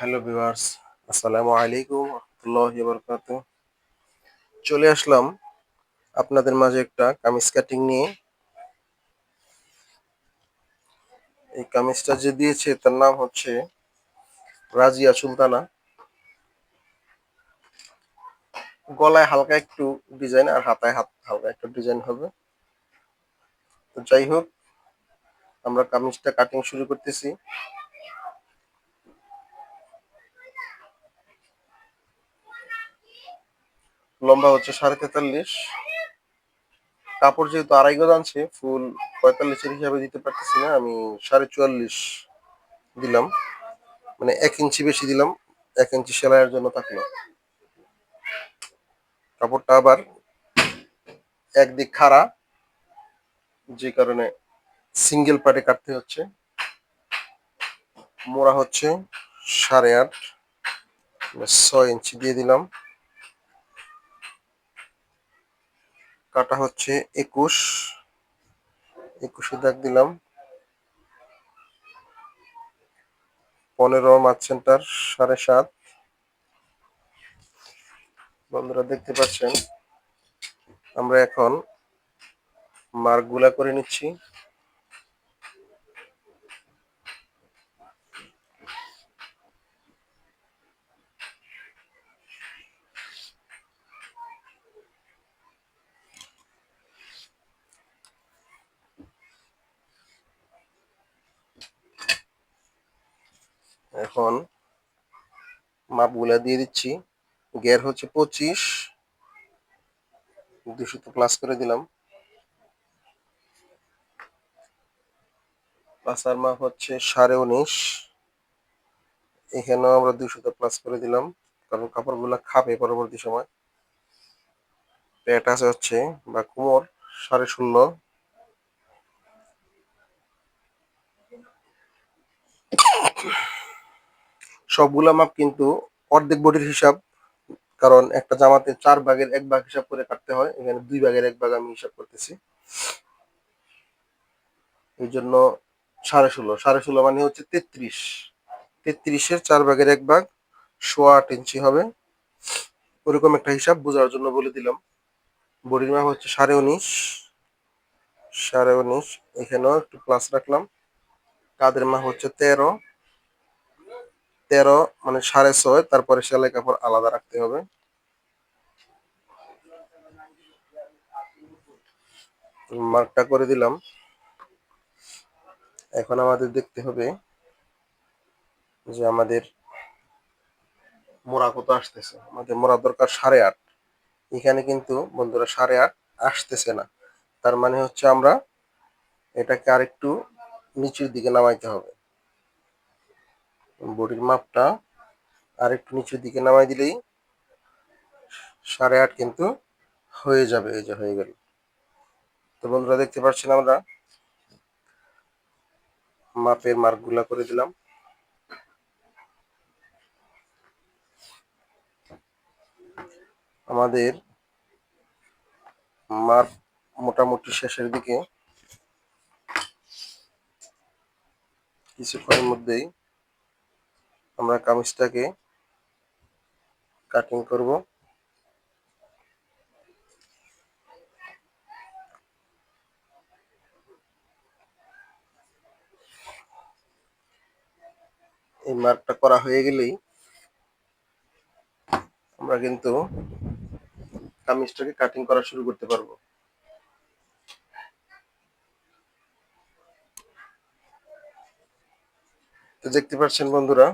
Hello viewers, আসসালামু আলাইকুম রহমতুল্লাহি ওয়া বারাকাতুহু। চলে আসলাম আপনাদের মাঝে একটা কামিজ কাটিং নিয়ে। এই কামিজটা যে দিয়েছে তার নাম হচ্ছে রাজিয়া সুলতানা। গলায় হালকা একটু ডিজাইন আর হাতায় হালকা একটু ডিজাইন হবে। তো যাই হোক, আমরা কামিজটা কাটিং শুরু করতেছি। লম্বা হচ্ছে 43.5। কাপড় যেহেতু 2.5 গজ আনছে, ফুল 45-এর হিসাবে দিতে পারতেছি না, আমি 44.5 দিলাম, মানে 1 ইঞ্চি বেশি দিলাম, 1 ইঞ্চি সেলাইয়ের জন্য থাকলো। কাপড়টা আবার একদিক খাড়া, যে কারণে সিঙ্গেল পার্টে কাটতে হচ্ছে। মোড়া হচ্ছে 8.5, 6 ইঞ্চি দিয়ে দিলাম। কাটা হচ্ছে 21 দাগ দিলাম। 15 মার্চ সেন্টার 7.5। বন্ধুরা দেখতে পাচ্ছেন, আমরা এখন মার্ক গুলা করে নিচ্ছি। এখন মাপ গুলা দিয়ে দিচ্ছি। গের হচ্ছে 25, 200 প্লাস করে দিলাম। পাশার মাপ হচ্ছে 19.5, এখানেও আমরা 200 প্লাস করে দিলাম, কারণ কাপড়গুলা খাবে পরবর্তী সময়। পেট আছে হচ্ছে বা কোমর 16.5। সবগুলা মাপ কিন্তু অর্ধেক বডির হিসাব, কারণ একটা জামাতে 4 ভাগের 1 ভাগ হিসাব করে কাটতে হয়, এখানে 2 ভাগের 1 ভাগ আমি হিসাব করতেছি। এই জন্য 16.5, 16.5 মানে হচ্ছে 33। 33-এর 4 ভাগের 1 ভাগ 8.25 ইঞ্চি হবে। ওরকম একটা হিসাব বোঝার জন্য বলে দিলাম। বডির মাপ হচ্ছে 19.5, 19.5, এখানেও একটু প্লাস রাখলাম। কাঁধের মাপ হচ্ছে 13, 13 মানে 6.5, তারপরে সেলাই কাপড় আলাদা রাখতে হবে। মার্কটা করে দিলাম। এখন আমাদের দেখতে হবে যে আমাদের মোড়া কত আসতেছে। আমাদের মোড়া দরকার 8.5। এখানে কিন্তু বন্ধুরা 8.5 আসতেছে না, তার মানে হচ্ছে আমরা এটাকে আরেকটু নিচের দিকে নামাইতে হবে। বডির মাপটা আরেকটু নিচের দিকে নামাই দিলেই 8.5 কিন্তু হয়ে যাবে। এই যে হয়ে গেল। তো বন্ধুরা দেখতে পাচ্ছেন, আমরা মাপের মার্কগুলা করে দিলাম। আমাদের মাপ মোটামুটি শেষের দিকে, কিছুক্ষণের মধ্যেই আমরা কামিজটাকে কাটিং করব। এই মার্কটা করা হয়ে গেলেই আমরা কিন্তু কামিজটাকে কাটিং করা শুরু করতে পারবো। তো দেখতে পাচ্ছেন বন্ধুরা,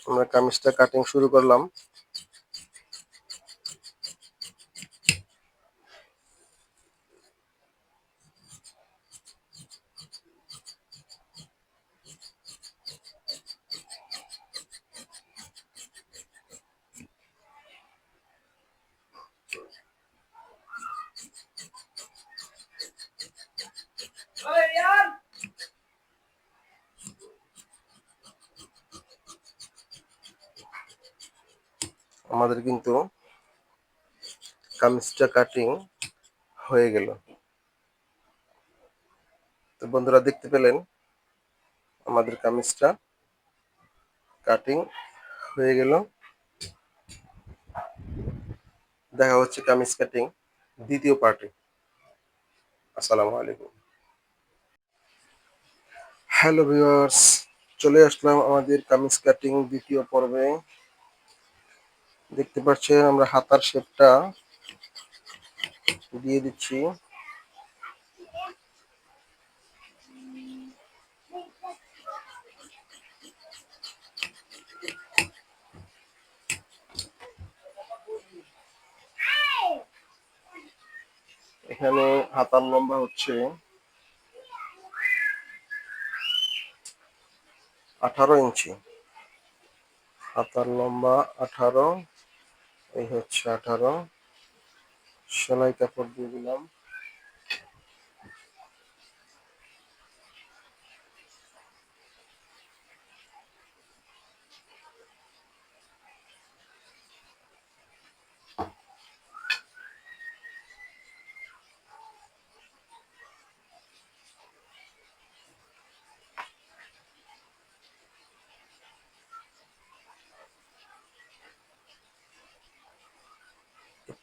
আমরা কামিজটা কাটিং শুরু করলাম। আমাদের কিন্তু কামিজটা কাটিং হয়ে গেল। তো বন্ধুরা দেখতে পেলেন, আমাদের কামিজটা কাটিং হয়ে গেল। দেখা হচ্ছে কামিজ কাটিং দ্বিতীয় পার্টে। আসসালামু আলাইকুম। হ্যালো ভিউয়ার্স, চলে আসলাম আমাদের কামিজ কাটিং দ্বিতীয় পর্বে। দেখতে পাচ্ছেন আমরা হাতার শেপটা দিয়ে দিচ্ছি। এখানে হাতার লম্বা হচ্ছে 18 ইঞ্চি। হাতার লম্বা 18, এই হচ্ছে 18। সেলাই কাপড় দিয়ে দিলাম।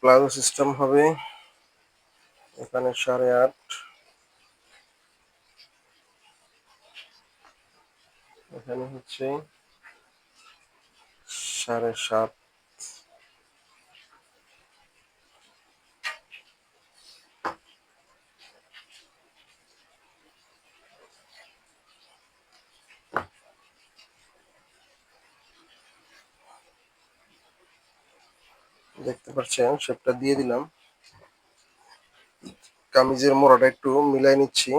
প্লাজো সিস্টেম হবে, এখানে 8.5, এখানে হচ্ছে 7.5। দেখতে পাচ্ছেন শেপটা দিয়ে দিলাম। কামিজের মোড়াটা একটু মিলাই নিচ্ছি।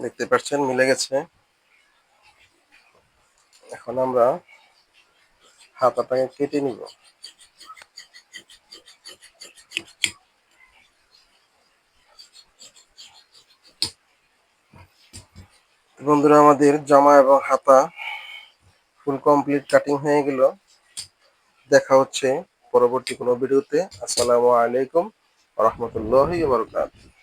দেখতে পাচ্ছেন মিলে গেছে। এখন আমরা হাতাটাকে কেটে নিব। বন্ধুরা, আমাদের জামা এবং হাতা ফুল কমপ্লিট কাটিং হয়ে গেল। দেখা হচ্ছে পরবর্তী কোনো ভিডিওতে। আসসালামু আলাইকুম ওয়া রাহমাতুল্লাহি ওয়া বারাকাতুহু।